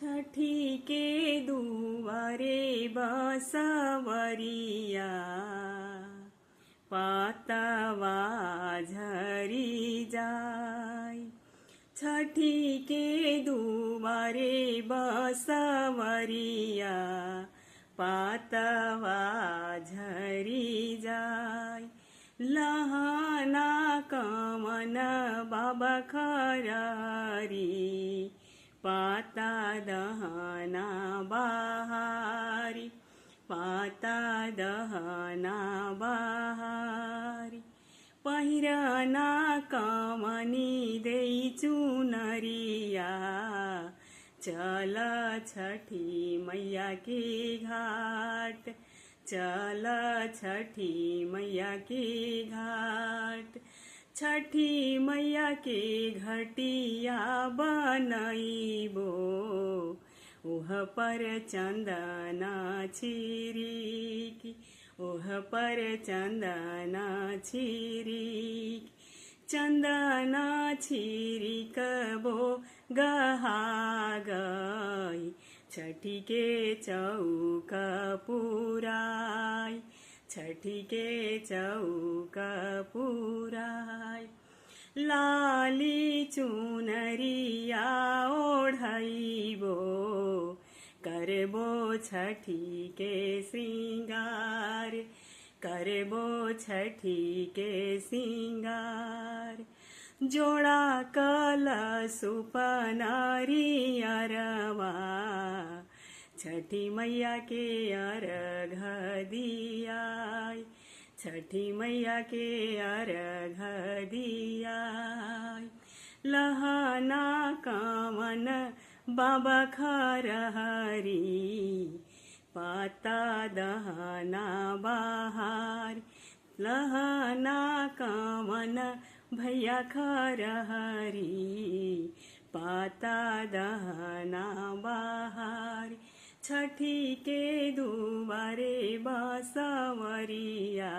छठी के दुआरे बसवरिया पातवा झरी जाय। छठी के दुआरे बसवरिया पातवा झरी जाय। लहाना कमन बाबा खरारी पाता दहना बहारी पाता दहना बहारी। पहिरना कमनी देई चुनरिया चल छठी मैया के घाट चल छठी मैया के घाट। छठी मैया के घटिया बनैबो ओह पर चंदना छिरिकी ओह पर चंदना छिरिकी। चंदना छिरिकबो गहा गई छठी के चौक पुराई छठी के चौक पुराई। लाली चुनरिया ओढ़ैबो करबो छठी के श्रृंगार करबो छठी के श्रृंगार। जोड़ा कलशुप नारियरवा छठी मैया के अर्घ दियाय छठी मैया के अर्घ दियाय। लहाना कमन बाबा खरहरी पाता दहना बहार। लहाना कमन भैया खरहरी पाता दहना बहार। छठी के दुआरे बसवरिया